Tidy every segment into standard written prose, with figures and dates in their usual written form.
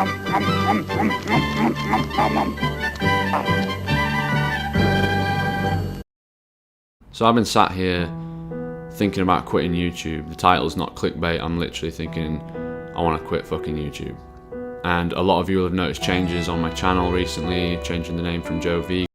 So I've been sat here thinking about quitting YouTube. The title's not clickbait. I'm literally thinking I want to quit fucking YouTube. And a lot of you will have noticed changes on my channel recently, changing the name from Joe V.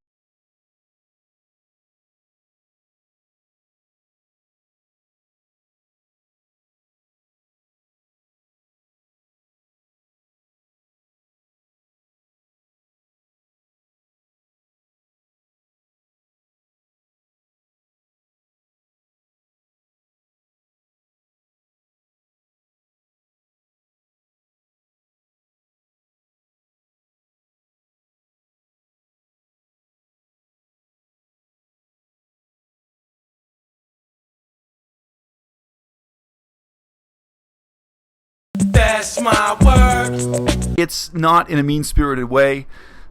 That's my word. It's not in a mean-spirited way.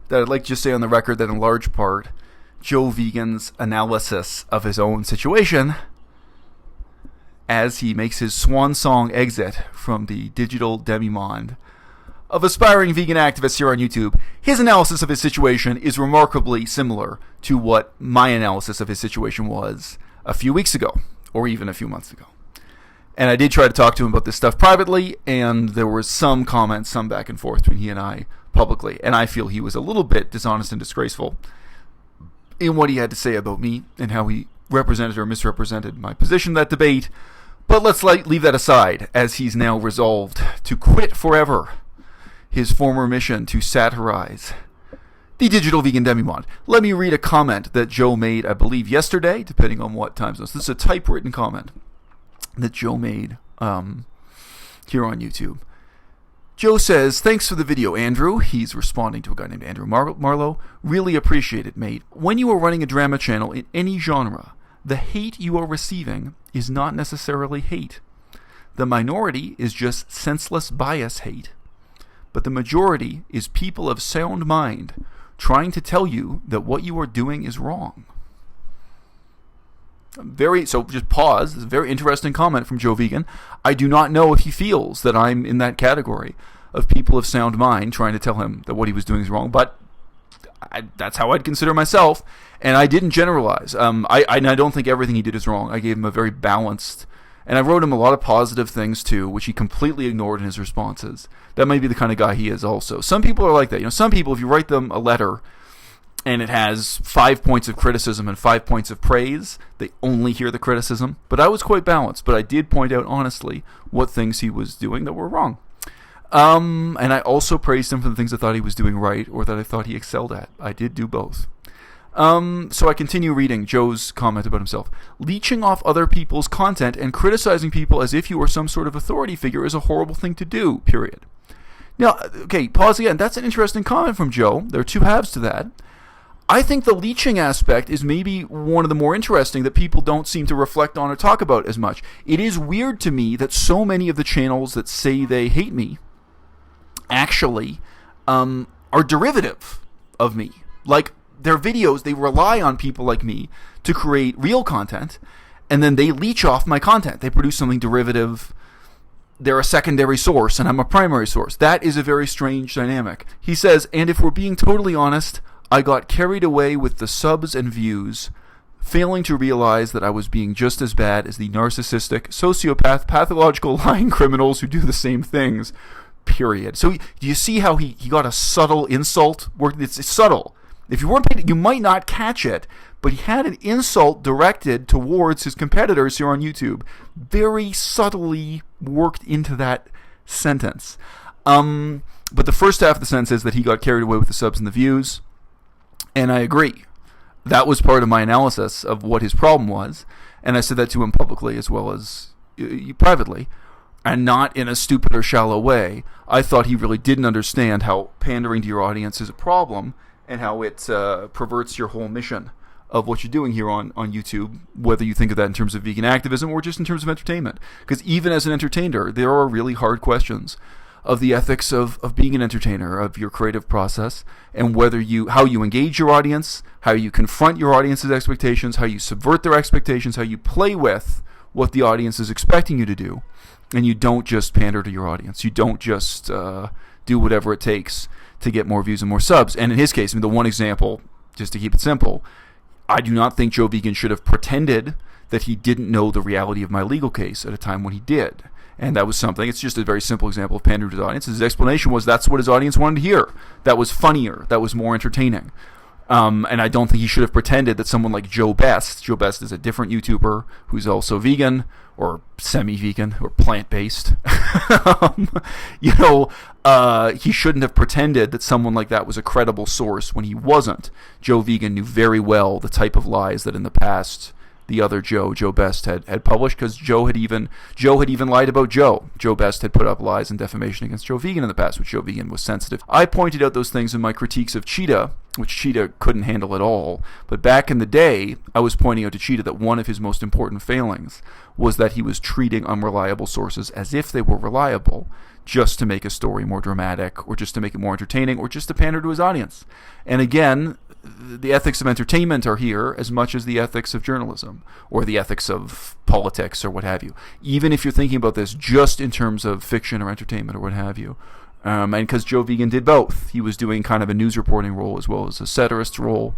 That I'd like to just say on the record that in large part, Joe Vegan's analysis of his own situation as he makes his swan song exit from the digital demimonde of aspiring vegan activists here on YouTube, his analysis of his situation is remarkably similar to what my analysis of his situation was a few weeks ago, or even a few months ago. And I did try to talk to him about this stuff privately, and there was some comments, some back and forth between he and I publicly. And I feel he was a little bit dishonest and disgraceful in what he had to say about me and how he represented or misrepresented my position in that debate. But let's leave that aside, as he's now resolved to quit forever his former mission to satirize the digital vegan demimonde. Let me read a comment that Joe made, I believe, yesterday, depending on what time zone. This is a typewritten comment that Joe made here on YouTube. Joe says, "Thanks for the video, Andrew." He's responding to a guy named Andrew Marlowe. "Really appreciate it, mate. When you are running a drama channel in any genre, the hate you are receiving is not necessarily hate. The minority is just senseless bias hate. But the majority is people of sound mind trying to tell you that what you are doing is wrong." So just pause. This is a very interesting comment from Joe Vegan. I do not know if he feels that I'm in that category of people of sound mind trying to tell him that what he was doing is wrong, but that's how I'd consider myself, and I didn't generalize. I don't think everything he did is wrong. I gave him a very balanced, and I wrote him a lot of positive things too, which he completely ignored in his responses. That may be the kind of guy he is also. Some people are like that. Some people, if you write them a letter and it has 5 points of criticism and 5 points of praise, they only hear the criticism. But I was quite balanced, but I did point out honestly what things he was doing that were wrong. And I also praised him for the things I thought he was doing right, or that I thought he excelled at. I did do both. So I continue reading Joe's comment about himself. "Leeching off other people's content and criticizing people as if you were some sort of authority figure is a horrible thing to do, period." Now, okay, pause again. That's an interesting comment from Joe. There are two halves to that. I think the leeching aspect is maybe one of the more interesting that people don't seem to reflect on or talk about as much. It is weird to me that so many of the channels that say they hate me actually are derivative of me. Like, their videos, they rely on people like me to create real content, and then they leech off my content. They produce something derivative. They're a secondary source, and I'm a primary source. That is a very strange dynamic. He says, "And if we're being totally honest, I got carried away with the subs and views, failing to realize that I was being just as bad as the narcissistic, sociopath, pathological lying criminals who do the same things, period." So do you see how he got a subtle insult? It's subtle. If you weren't paid, you might not catch it, but he had an insult directed towards his competitors here on YouTube. Very subtly worked into that sentence. But the first half of the sentence is that he got carried away with the subs and the views. And I agree. That was part of my analysis of what his problem was. And I said that to him publicly as well as privately. And not in a stupid or shallow way. I thought he really didn't understand how pandering to your audience is a problem and how it perverts your whole mission of what you're doing here on YouTube, whether you think of that in terms of vegan activism or just in terms of entertainment. Because even as an entertainer, there are really hard questions of the ethics of being an entertainer, of your creative process, and how you engage your audience, how you confront your audience's expectations, how you subvert their expectations, how you play with what the audience is expecting you to do, and you don't just pander to your audience. You don't just do whatever it takes to get more views and more subs. And in his case, I mean, the one example, just to keep it simple, I do not think Joe Vegan should have pretended that he didn't know the reality of my legal case at a time when he did. And that was something, it's just a very simple example of pandering to his audience. His explanation was that's what his audience wanted to hear. That was funnier. That was more entertaining. And I don't think he should have pretended that someone like Joe Best is a different YouTuber who's also vegan or semi-vegan or plant-based. He shouldn't have pretended that someone like that was a credible source when he wasn't. Joe Vegan knew very well the type of lies that in the past the other Joe Best had published, because Joe had even lied about Joe. Joe Best had put up lies and defamation against Joe Vegan in the past, which Joe Vegan was sensitive. I pointed out those things in my critiques of Cheetah, which Cheetah couldn't handle at all. But back in the day, I was pointing out to Cheetah that one of his most important failings was that he was treating unreliable sources as if they were reliable, just to make a story more dramatic, or just to make it more entertaining, or just to pander to his audience. And again, the ethics of entertainment are here as much as the ethics of journalism or the ethics of politics or what have you. Even if you're thinking about this just in terms of fiction or entertainment or what have you. And because Joe Vegan did both. He was doing kind of a news reporting role as well as a satirist role.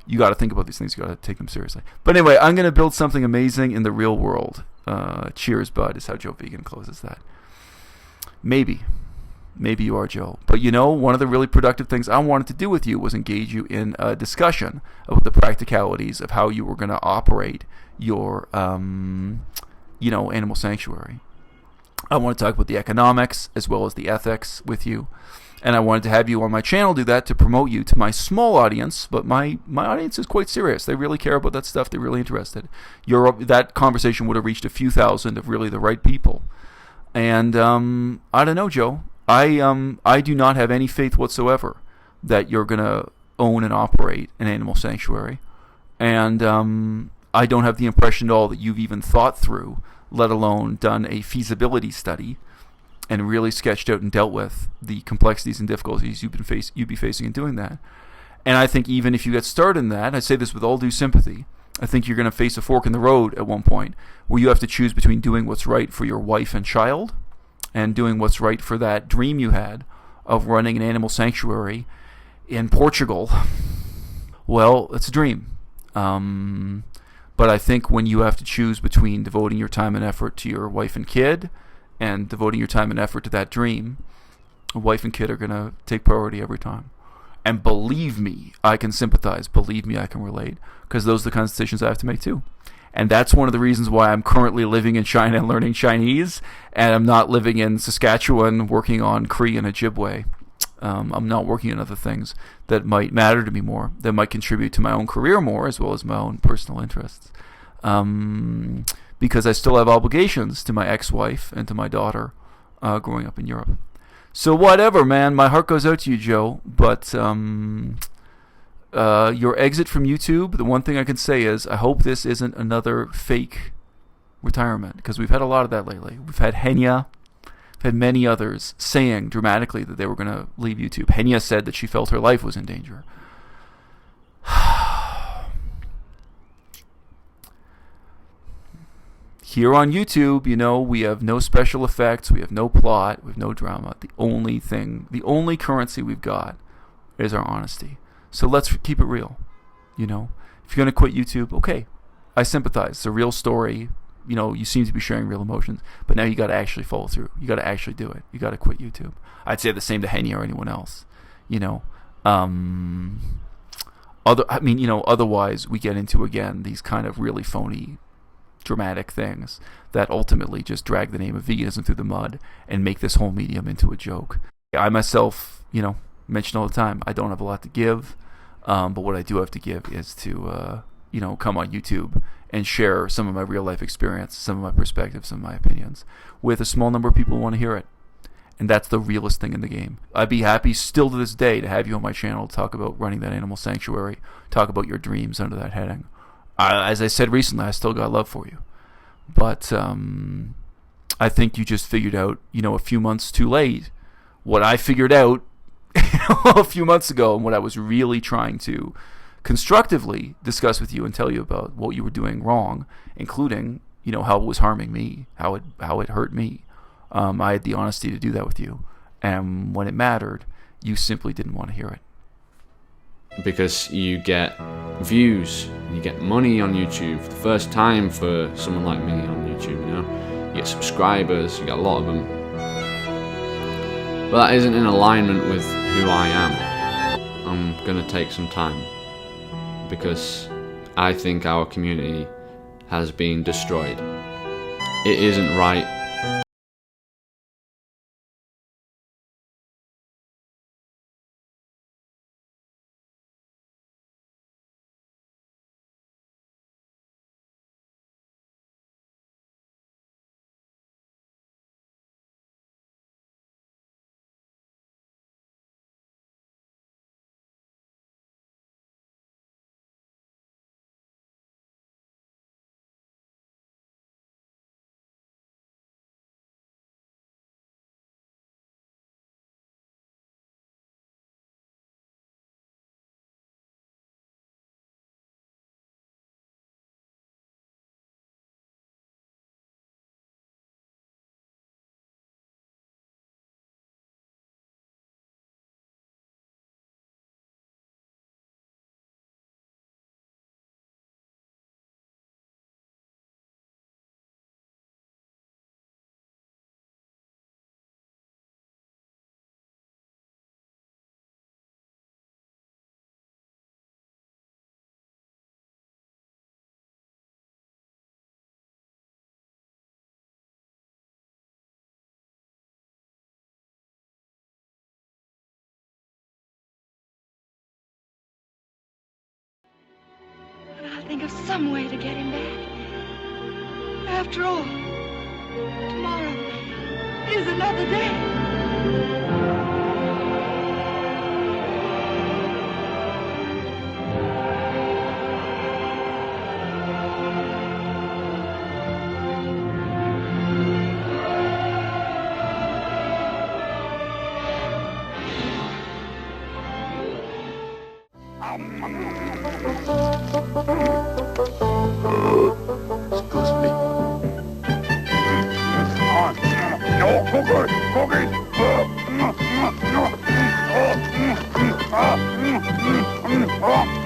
You got to think about these things. You got to take them seriously. But anyway, I'm going to build something amazing in the real world. Cheers, bud, is how Joe Vegan closes that. Maybe you are, Joe. But one of the really productive things I wanted to do with you was engage you in a discussion about the practicalities of how you were going to operate your, animal sanctuary. I want to talk about the economics as well as the ethics with you. And I wanted to have you on my channel do that to promote you to my small audience. But my audience is quite serious. They really care about that stuff. They're really interested. That conversation would have reached a few thousand of really the right people. And I don't know, Joe. I do not have any faith whatsoever that you're going to own and operate an animal sanctuary. And I don't have the impression at all that you've even thought through, let alone done a feasibility study and really sketched out and dealt with the complexities and difficulties you'd be facing in doing that. And I think even if you get started in that, I say this with all due sympathy, I think you're going to face a fork in the road at one point where you have to choose between doing what's right for your wife and child and doing what's right for that dream you had of running an animal sanctuary in Portugal. Well, it's a dream. But I think when you have to choose between devoting your time and effort to your wife and kid and devoting your time and effort to that dream, wife and kid are going to take priority every time. And believe me, I can sympathize. Believe me, I can relate. Because those are the kinds of decisions I have to make too. And that's one of the reasons why I'm currently living in China and learning Chinese, and I'm not living in Saskatchewan working on Cree and Ojibwe. I'm not working on other things that might matter to me more, that might contribute to my own career more, as well as my own personal interests. Because I still have obligations to my ex-wife and to my daughter growing up in Europe. So whatever, man. My heart goes out to you, Joe. But your exit from YouTube, the one thing I can say is I hope this isn't another fake retirement, because we've had a lot of that lately. We've had Henya, we've had many others saying dramatically that they were going to leave YouTube. Henya said that she felt her life was in danger. Here on YouTube, we have no special effects, we have no plot, we have no drama. The only currency we've got is our honesty. So let's keep it real. If you're going to quit YouTube, okay, I sympathize. It's a real story. You seem to be sharing real emotions, but now you got to actually follow through. You got to actually do it. You got to quit YouTube. I'd say the same to Henya or anyone else. Otherwise we get into again these kind of really phony, dramatic things that ultimately just drag the name of veganism through the mud and make this whole medium into a joke. I myself, mention all the time, I don't have a lot to give, but what I do have to give is to, come on YouTube and share some of my real life experience, some of my perspectives, some of my opinions with a small number of people who want to hear it. And that's the realest thing in the game. I'd be happy still to this day to have you on my channel to talk about running that animal sanctuary, talk about your dreams under that heading. As I said recently, I still got love for you. But I think you just figured out, a few months too late, what I figured out a few months ago, and what I was really trying to constructively discuss with you and tell you about what you were doing wrong, including, how it was harming me, how it hurt me. I had the honesty to do that with you. and when it mattered, you simply didn't want to hear it. Because you get views, and you get money on YouTube for the first time for someone like me on YouTube, you know? You get subscribers, you get a lot of them. But that isn't in alignment with who I am. I'm gonna take some time, because I think our community has been destroyed. It isn't right. I'll think of some way to get him back. After all, tomorrow is another day. Excuse me. No cookies, cookies. No.